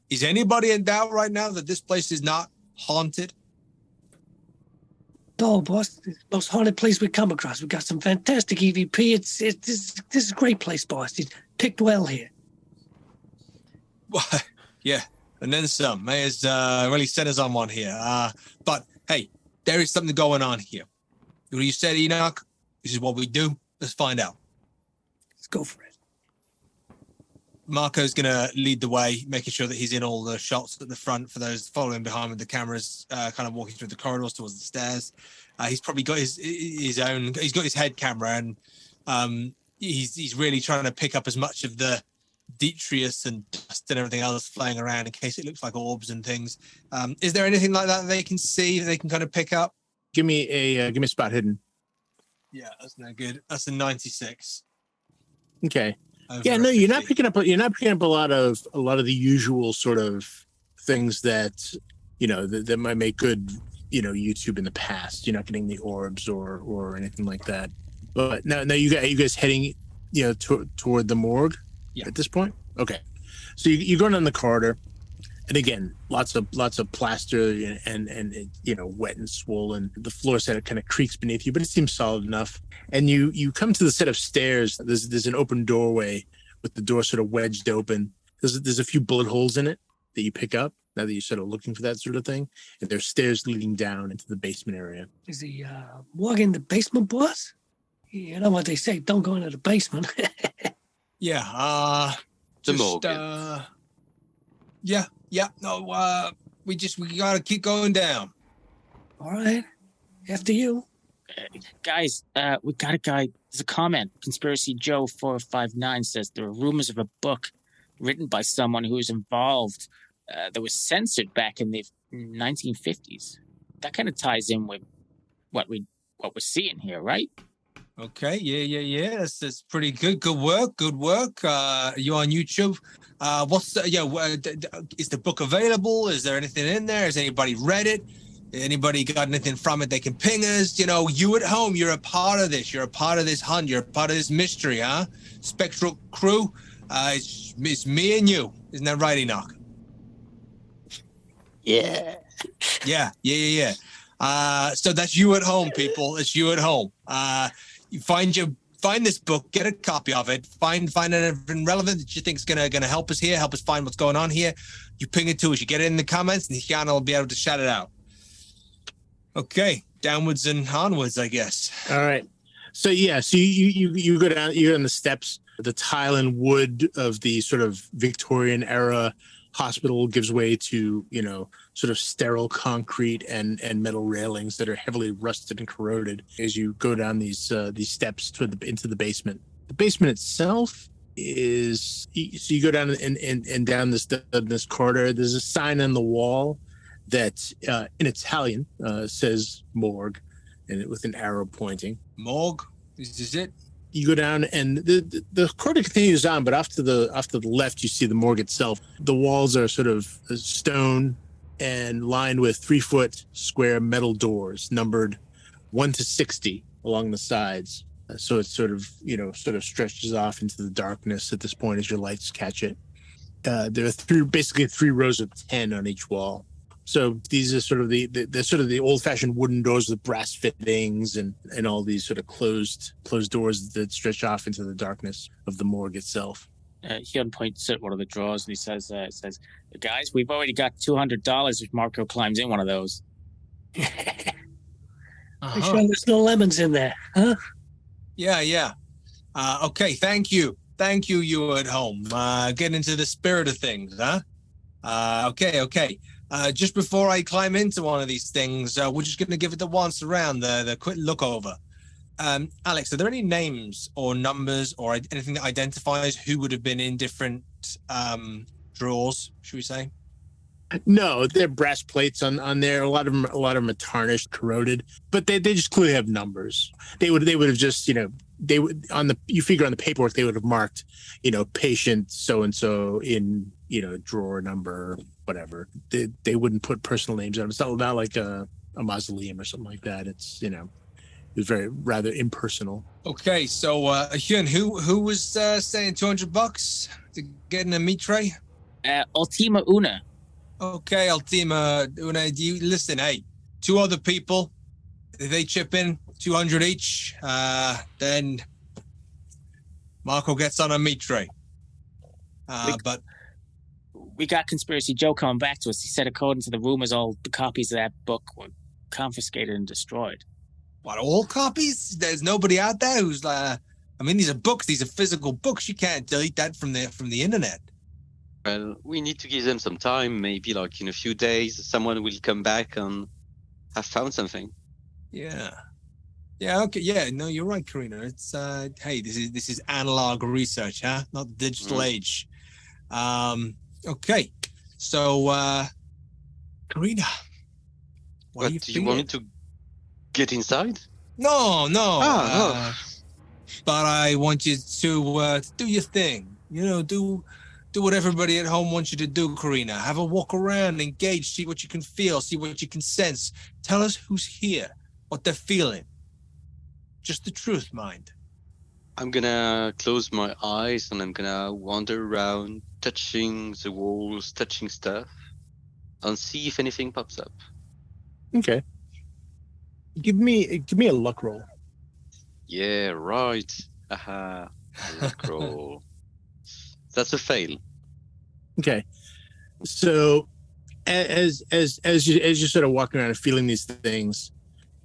Is anybody in doubt right now that this place is not haunted? No, boss. It's the most haunted place we come across. We got some fantastic EVP. This is a great place, boss. You picked well here. Well, yeah, and then some. Mayor's really sent us on one here. But hey, there is something going on here. What you said, Enoch? This is what we do. Let's find out. Let's go for it. Marco's going to lead the way, making sure that he's in all the shots at the front for those following behind with the cameras, kind of walking through the corridors towards the stairs. He's probably got his own, he's got his head camera, and he's really trying to pick up as much of the detritus and dust and everything else flying around in case it looks like orbs and things. Is there anything like that they can see, that they can kind of pick up? Give me a spot hidden. Yeah, that's no good. That's a 96. Okay. Over No, a you're not 50. picking up a lot of the usual sort of things that that might make good YouTube in the past. You're not getting the orbs or anything like that. But now you guys heading toward the morgue at this point. Okay, so you're going down the corridor, and again, lots of plaster and wet and swollen. The floor set kind of creaks beneath you, but it seems solid enough. And you come to the set of stairs. There's an open doorway with the door sort of wedged open. There's a few bullet holes in it that you pick up now that you're sort of looking for that sort of thing. And there's stairs leading down into the basement area. Is the morgue in the basement, boss? You know what they say, don't go into the basement. Yeah, The just, morgue. Yeah. No, we gotta keep going down. All right. After you. Guys, we got a guy. There's a comment. Conspiracy Joe 459 says there are rumors of a book written by someone who was involved that was censored back in the 1950s. That kind of ties in with what we're seeing here, right? Okay, yeah. That's pretty good. Good work. You on YouTube? Is the book available? Is there anything in there? Has anybody read it? Anybody got anything from it they can ping us? You at home, you're a part of this. You're a part of this hunt. You're a part of this mystery, huh? Spektral Krew, it's me and you. Isn't that right, Enoch? Yeah. Yeah. So that's you at home, people. It's you at home. You find this book, get a copy of it, find anything relevant that you think is gonna help us here, help us find what's going on here. You ping it to us. You get it in the comments, and Hyeon will be able to shout it out. Okay, downwards and onwards, I guess. All right. So you go down. You're on the steps. The tile and wood of the sort of Victorian era hospital gives way to sort of sterile concrete and metal railings that are heavily rusted and corroded as you go down these steps into the basement. The basement itself is so you go down and down this corridor. There's a sign on the wall that in Italian says morgue, and with an arrow pointing. Morgue? Is this it? You go down, and the corridor continues on, but off to the left, you see the morgue itself. The walls are sort of stone and lined with 3-foot square metal doors, numbered 1 to 60 along the sides. So it sort of stretches off into the darkness at this point as your lights catch it. There are basically three rows of 10 on each wall. So these are sort of the old-fashioned wooden doors with brass fittings and all these sort of closed doors that stretch off into the darkness of the morgue itself. Hyeon points at one of the drawers and he says, "Guys, we've already got $200 if Marco climbs in one of those." Make sure there's no lemons in there, huh? Yeah. Okay, thank you, you at home. Get into the spirit of things, huh? Okay. Just before I climb into one of these things, we're just going to give it the once around, the quick look over. Alex, are there any names or numbers or anything that identifies who would have been in different drawers, should we say? No, there are brass plates on there. A lot of them are tarnished, corroded, but they just clearly have numbers. They would have just you figure on the paperwork they would have marked patient so and so in drawer number whatever. They wouldn't put personal names on them. It's not like a mausoleum or something like that. It's it's very rather impersonal. Okay, so Hyeon, who was saying $200 to get in a meat tray? Ultima Una. Okay, Ultima Una, do you listen? Hey, 2 other people, if they chip in 200 each, then Marco gets on a meat tray. But we got Conspiracy Joe coming back to us. He said, according to the rumors, all the copies of that book were confiscated and destroyed. what, all copies? There's nobody out there who's I mean, these are books. These are physical books. You can't delete that from the internet. Well, we need to give them some time. Maybe like in a few days, someone will come back and have found something. Yeah. Yeah. Okay. Yeah. No, you're right, Corrina. It's hey, this is analog research, huh? Not the digital age. Okay. So, Corrina, What do you want me to get inside? No. Oh. But I want you to do your thing. You know, do what everybody at home wants you to do, Corrina. Have a walk around, engage, see what you can feel, see what you can sense. Tell us who's here, what they're feeling. Just the truth, mind. I'm gonna close my eyes and I'm gonna wander around, touching the walls, touching stuff, and see if anything pops up. Okay. Give me a luck roll. Yeah, right. Aha. Luck roll. That's a fail. Okay. So as you're sort of walking around and feeling these things,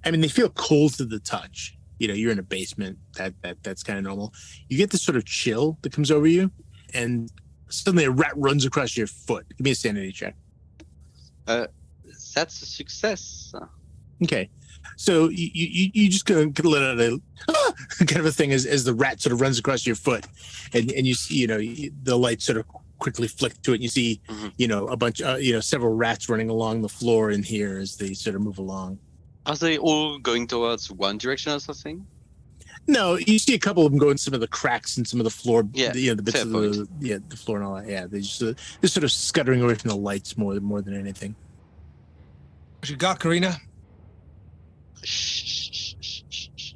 I mean, they feel cold to the touch. You know, you're in a basement. That's kind of normal. You get this sort of chill that comes over you, and suddenly a rat runs across your foot. Give me a sanity check. That's a success. Okay. So you just gonna let out a kind of a thing as the rat sort of runs across your foot, and you see, you know, the light sort of quickly flick to it, and you see, you know, a bunch, several rats running along the floor in here as they sort of move along. Are they all going towards one direction or something? No, you see a couple of them go in some of the cracks and some of the floor, Yeah, the bits of the floor and all that. Yeah, they're sort of scuttering away from the lights more than anything. What you got, Corrina? Shh.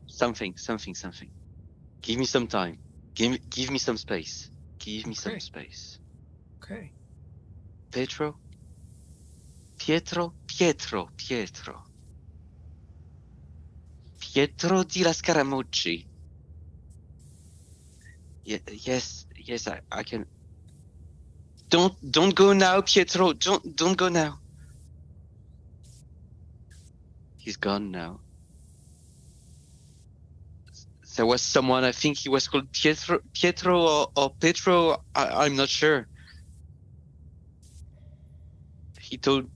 Something. Give me some time. Give me some space. Give me some space. Okay. Pietro di la Scaramucci. Yes, I can. Don't go now, Pietro. Don't go now. He's gone now. There was someone, I think he was called Pietro or Petro. I'm not sure. He told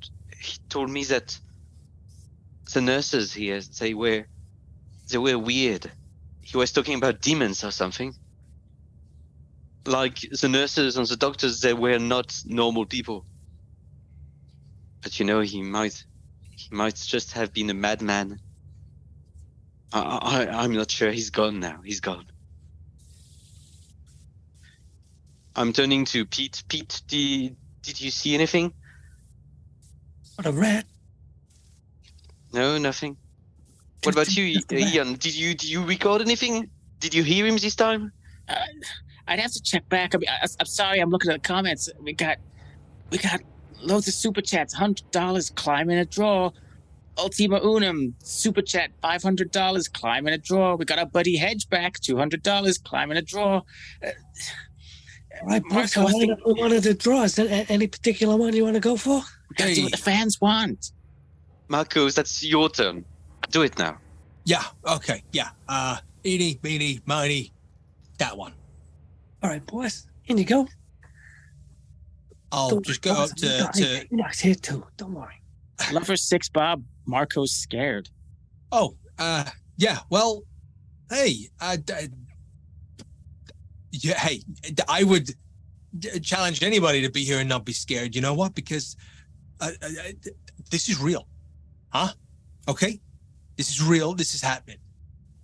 me that the nurses here, they were weird. He was talking about demons or something. Like the nurses and the doctors, they were not normal people. But you know, he might just have been a madman. I'm not sure. He's gone now. He's gone. I'm turning to Pete. Pete, did you see anything? What, a rat? No, nothing. What about you, Ian? Did you record anything? Did you hear him this time? I'd have to check back. I mean, I'm sorry. I'm looking at the comments. We got loads of super chats. $100 climbing a drawer. Ultima Unum super chat. $500 climbing a drawer. We got our buddy Hedge back. $200 climbing a drawer. Right, boss. One of the draws. Any particular one you want to go for? We gotta do what the fans want. Marcos, that's your turn. Do it now. Yeah. Okay. Yeah. Eeny, meeny, miny. That one. All right, boss. In you go. I'll just go up to. Enoch's here too. Don't worry. Lover 6 Bob. Marco's scared. Oh. Yeah. Well. Hey. Yeah. Hey. I would challenge anybody to be here and not be scared. You know what? Because this is real. Huh? Okay. This is real. This is happening.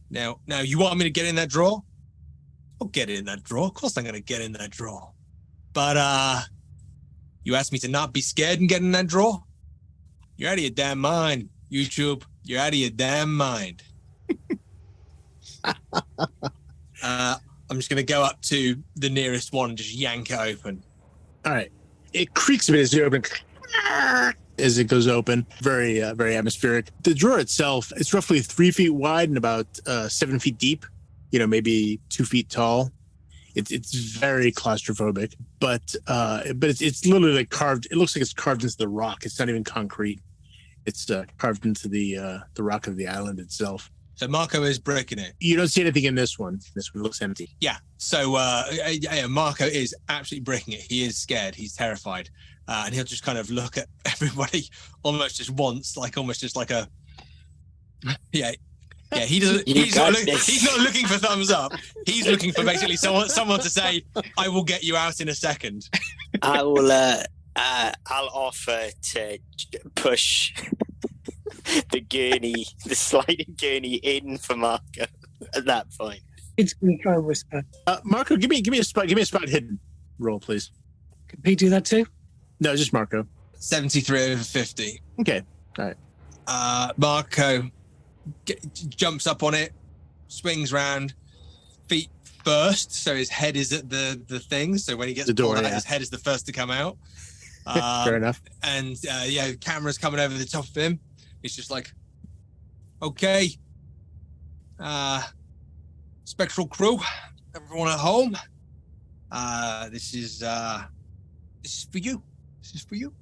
Now, you want me to get in that drawer? I'll get in that drawer. Of course I'm going to get in that drawer. But, you asked me to not be scared and get in that drawer? You're out of your damn mind, YouTube. You're out of your damn mind. I'm just going to go up to the nearest one and just yank it open. All right. It creaks a bit as you open. As it goes open, very atmospheric. The drawer itself, it's roughly 3 feet wide and about 7 feet deep. Maybe 2 feet tall. It's very claustrophobic, but it's literally like carved. It looks like it's carved into the rock. It's not even concrete. It's carved into the rock of the island itself. So Marco is breaking it. You don't see anything in this one. This one looks empty. Yeah. So Marco is absolutely breaking it. He is scared. He's terrified. And he'll just kind of look at everybody almost just once, almost just like a, yeah. Yeah, he doesn't. He's not looking for thumbs up. He's looking for basically someone to say, "I will get you out in a second." I'll offer to push the sliding gurney in for Marco at that point. It's going to try and whisper. Marco, give me a spot hidden roll, please. Can Pete do that too? No, just Marco. 73 over 50. Okay, all right. Marco jumps up on it, swings round, feet first, so his head is at the thing. So when he gets pulled out, his head is the first to come out. Fair enough. And camera's coming over the top of him. He's just like, okay, Spektral Krew, everyone at home. This is for you. This is for you.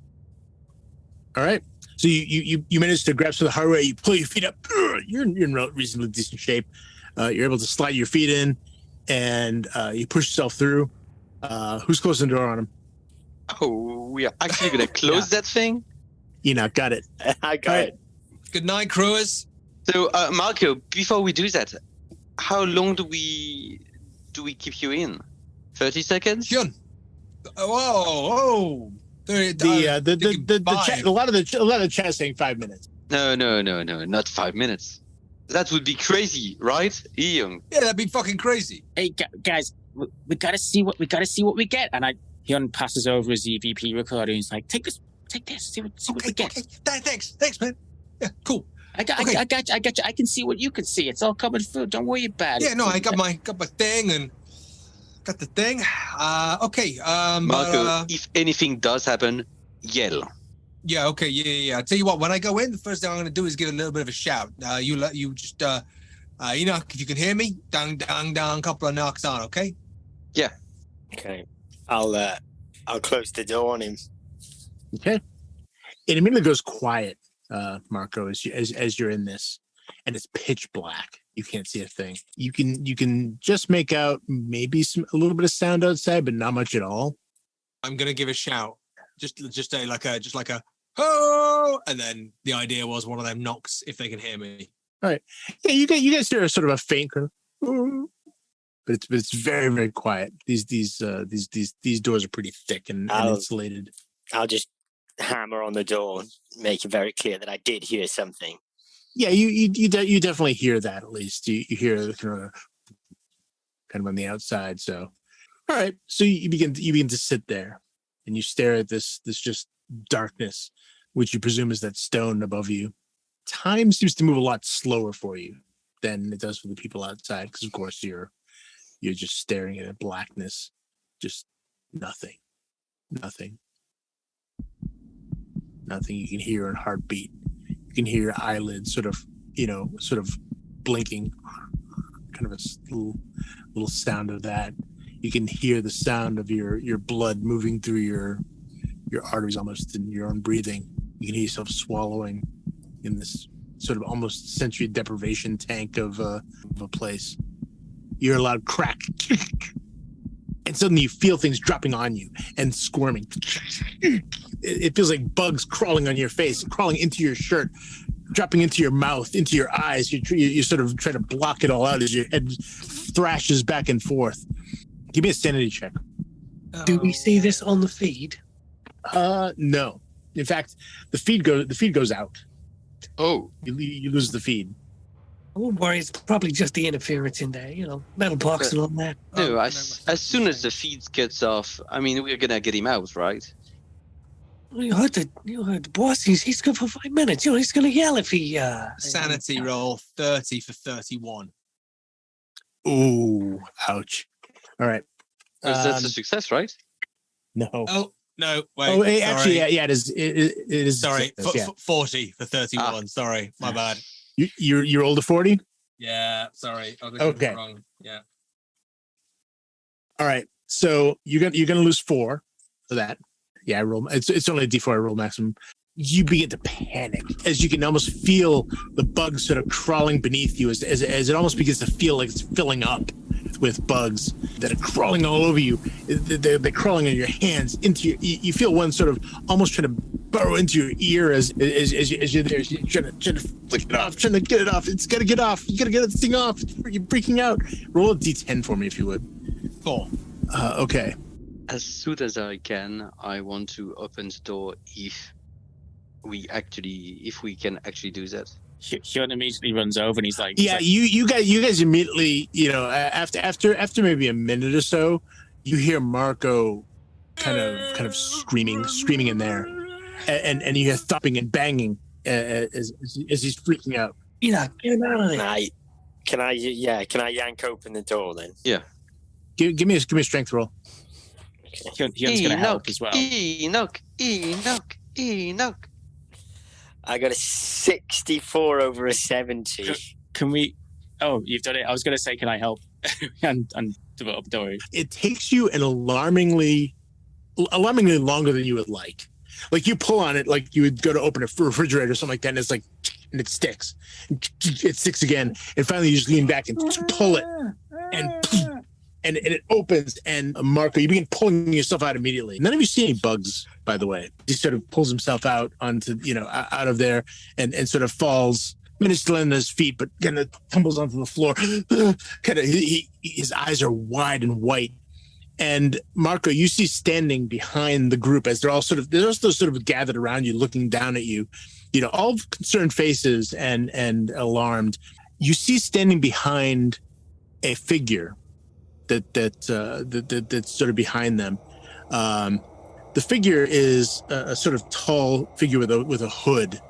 All right. So you manage to grasp the hardware. You pull your feet up. You're in reasonably decent shape. You're able to slide your feet in, and you push yourself through. Who's closing the door on him? Oh, we are actually going to close that thing? Enoch, got it. I got it. Good night, crewers. So, Marco, before we do that, how long do we keep you in? 30 seconds? Hyeon. Whoa. The chat, a lot of the chat is saying 5 minutes. No, not 5 minutes. That would be crazy, right, Hyeon? Yeah, that'd be fucking crazy. Hey guys, we gotta see what we get. And Hyeon passes over his EVP recorder and he's like, take this, see what we get. Okay. Thanks, man. Yeah, cool. I got you. I can see what you can see. It's all coming through. Don't worry about it. Yeah, no, I got my thing and got the thing. Okay. Marco, if anything does happen, yell. Yeah. Okay. Yeah. I'll tell you what. When I go in, the first thing I'm going to do is give a little bit of a shout. You just Enoch, if you can hear me, down, couple of knocks on. Okay. Yeah. Okay. I'll close the door on him. Okay. It immediately goes quiet, Marco, as you're in this, and it's pitch black. You can't see a thing. You can just make out maybe a little bit of sound outside, but not much at all. I'm gonna give a shout, just like a oh, and then the idea was one of them knocks if they can hear me. All right. Yeah, you guys hear a sort of a faint, but it's very, very quiet. These doors are pretty thick and insulated. I'll just hammer on the door, make it very clear that I did hear something. Yeah, you definitely hear that. At least you hear kind of on the outside. So, all right. So you begin to sit there, and you stare at this just darkness, which you presume is that stone above you. Time seems to move a lot slower for you than it does for the people outside, because of course you're just staring at blackness, just nothing. You can hear a heartbeat. You can hear your eyelids sort of blinking, kind of a little sound of that. You can hear the sound of your blood moving through your arteries, almost in your own breathing. You can hear yourself swallowing in this sort of almost sensory deprivation tank of a place. You hear a loud crack, and suddenly you feel things dropping on you and squirming. It feels like bugs crawling on your face, crawling into your shirt, dropping into your mouth, into your eyes. You sort of try to block it all out as your head thrashes back and forth. Give me a sanity check. Do we see this on the feed? No. In fact, the feed goes out. Oh, you lose the feed. I won't worry. It's probably just the interference in there, metal box and all that. No, as soon as the feed gets off, I mean, we're gonna get him out, right? You heard the boss. He's good for 5 minutes. He's gonna yell if he. Sanity roll 30 for 31. Ooh, ouch! All right, That's a success, right? no. Oh, No, wait. Oh, sorry. actually, yeah, it is. It is. Sorry, yeah. 40 for 31. Sorry, my bad. You're older 40. Yeah, sorry. I was looking wrong. Yeah. All right. So you're gonna lose 4 for that. Yeah, I roll. It's only a D4. I roll maximum. You begin to panic as you can almost feel the bugs sort of crawling beneath you as it almost begins to feel like it's filling up with bugs that are crawling all over you. They're crawling on your hands into your. You feel one sort of almost trying to burrow into your ear as you're there. You're trying to flick it off, trying to get it off. It's got to get off. You got to get this thing off. You're freaking out. Roll a D10 for me if you would. 4. Okay. As soon as I can, I want to open the door if we can actually do that. Hyeon immediately runs over and he's like, Yeah, you guys immediately, after maybe a minute or so, you hear Marco kind of screaming in there, and you hear thumping and banging as he's freaking out. Enoch, get him out of there. Can I yank open the door then? Yeah. Give me a strength roll. Hyun's going to help as well. Enoch. I got a 64 over a 70. Can we? Oh, you've done it. I was going to say, can I help? and develop the door. It takes you an alarmingly longer than you would like. Like you pull on it, like you would go to open a refrigerator or something like that, and it's like, and it sticks. It sticks again, and finally you just lean back and pull it, and it opens. And Marco, you begin pulling yourself out immediately. None of you see any bugs, by the way. He sort of pulls himself out onto, out of there, and sort of falls. I mean, he's still on his feet, but kind of tumbles onto the floor. His eyes are wide and white. And Marco, you see standing behind the group as they're all sort of gathered around you, looking down at you, all concerned faces and alarmed. You see standing behind a figure that's sort of behind them. The figure is a sort of tall figure with a hood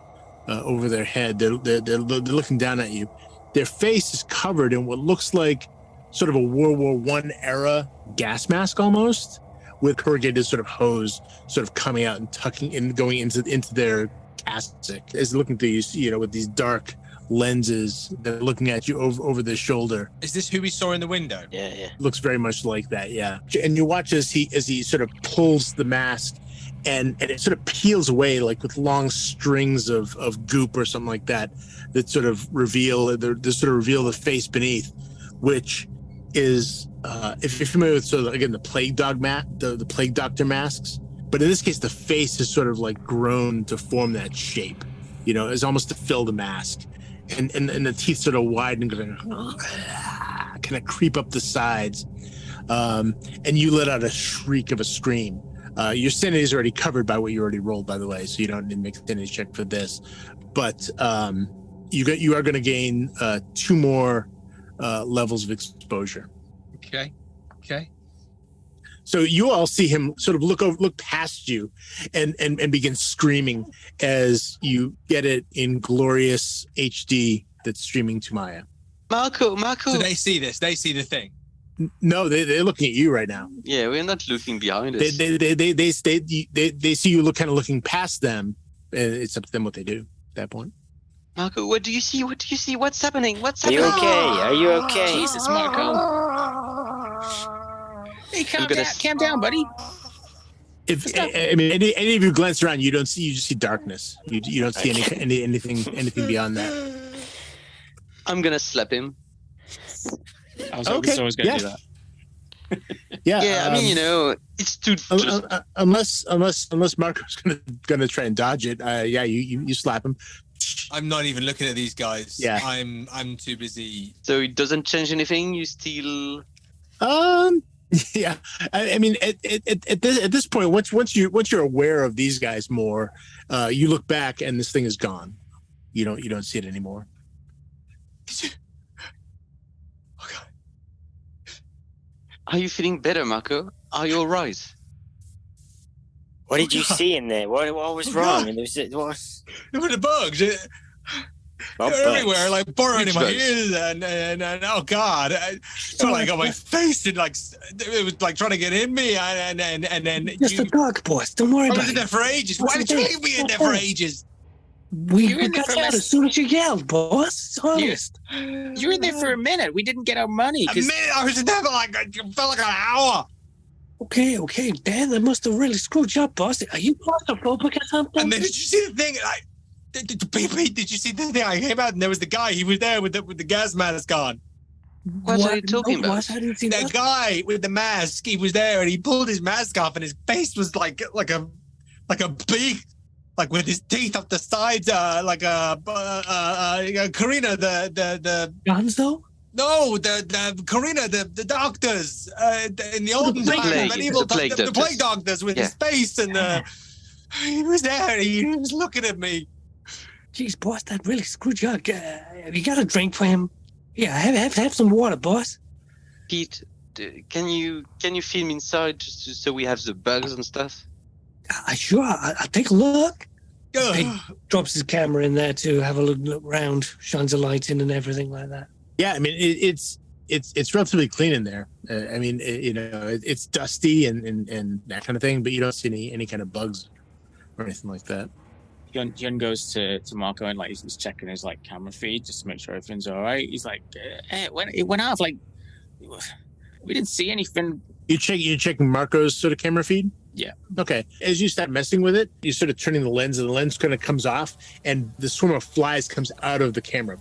over their head. They're looking down at you. Their face is covered in what looks like sort of a World War I era gas mask almost, with corrugated sort of hose sort of coming out and tucking in, going into their cassock. As they're looking through you, with these dark lenses, they're looking at you over their shoulder. Is this who we saw in the window? Yeah. Looks very much like that, yeah. And you watch as he sort of pulls the mask and it sort of peels away, like with long strings of goop or something like that sort of reveal the face beneath, which is if you're familiar with the plague dog the plague doctor masks, but in this case the face is sort of like grown to form that shape, it's almost to fill the mask, and the teeth sort of widen and kind of creep up the sides, and you let out a shriek of a scream. Your sanity is already covered by what you already rolled, by the way, so you don't need to make a sanity check for this, but you are going to gain 2 more levels of exposure. Okay. So you all see him sort of look past you and begin screaming as you get it in glorious HD that's streaming to Maya. Marco. So they see this. They see the thing. No, they're looking at you right now. Yeah, we're not looking behind us. They see you looking past them. It's up to them what they do at that point. Marco, what do you see? What's happening? Are you okay? Jesus, Marco. Hey, calm down, buddy. Any of you glance around, you just see darkness. You don't see anything beyond that. I'm gonna slap him. I was always going to do that. Yeah, I mean, it's too. Unless Marco's gonna try and dodge it. You slap him. I'm not even looking at these guys. Yeah, I'm too busy. So it doesn't change anything. You still. Yeah, I mean, at this point, once you're aware of these guys more, you look back and this thing is gone. You don't see it anymore. Oh God. Are you feeling better, Marco? Are you all right? What did you see in there? What was wrong? And there was There were the bugs. bugs. everywhere, like burrowing in Which my bugs? ears, and oh god, I felt like on my face, and like it was like trying to get in me, and then Just a dog, boss. Don't worry I about was in there it. for ages. Why did you leave me in there for ages? We You're in there got for out less- as soon as you yelled, boss. It's honest. You were in there for a minute. We didn't get our money A because minute. I was in there for like it felt like an hour. Okay, Dan, that must have really screwed you up, boss. Are you claustrophobic or something? And then did you see the thing? Like, did you see the thing? I came out and there was the guy. He was there with the gas mask on. What are you talking No, about? boss, I didn't see That that. guy with the mask. He was there and he pulled his mask off and his face was like a big, like with his teeth up the sides, like a Corrina, the Gonzo? no, the Corrina, the doctors in the olden plague times, doctors. medieval The plague the plague doctors. doctors with Yeah. his face and he was there. He was looking at me. Jeez, boss, that really screwed you up. Have you got a drink for him? Yeah, have some water, boss. Pete, can you film inside just so we have the bugs and stuff? Sure, I'll take a look. Ugh. He drops his camera in there to have a look around, shines a light in and everything like that. Yeah, I mean it's relatively clean in there. I mean, it's dusty and that kind of thing, but you don't see any kind of bugs or anything like that. Hyun goes to Marco and like he's checking his like camera feed just to make sure everything's all right. He's like, it went off. Like, we didn't see anything. You're checking Marco's sort of camera feed? Yeah. Okay. As you start messing with it, you're sort of turning the lens, and the lens kind of comes off, and the swarm of flies comes out of the camera.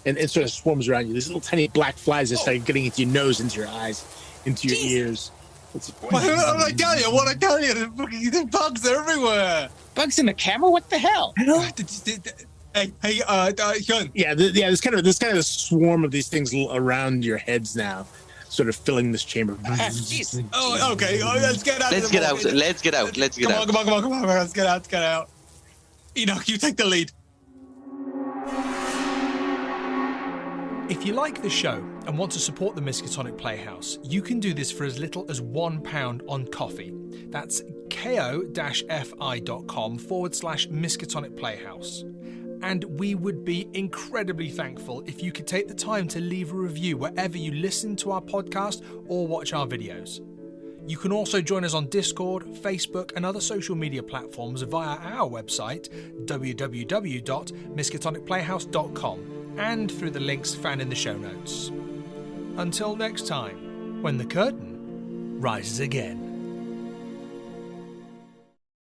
And it sort of swarms around you. These little tiny black flies that start getting into your nose, into your eyes, into your ears. What I tell you, the bugs are everywhere. Bugs in the camera? What the hell? Hey, Hyun. Yeah, there's kind of a swarm of these things around your heads now, sort of filling this chamber. Jeez. Oh, okay. Oh, let's get out. Let's get out. Let's get out. Let's get out. Come on. Let's get out. Enoch, you take the lead. If you like the show and want to support the Miskatonic Playhouse, you can do this for as little as £1 on Coffee. That's ko-fi.com/Miskatonic Playhouse. And we would be incredibly thankful if you could take the time to leave a review wherever you listen to our podcast or watch our videos. You can also join us on Discord, Facebook, and other social media platforms via our website, www.miskatonicplayhouse.com, and through the links found in the show notes. Until next time, when the curtain rises again.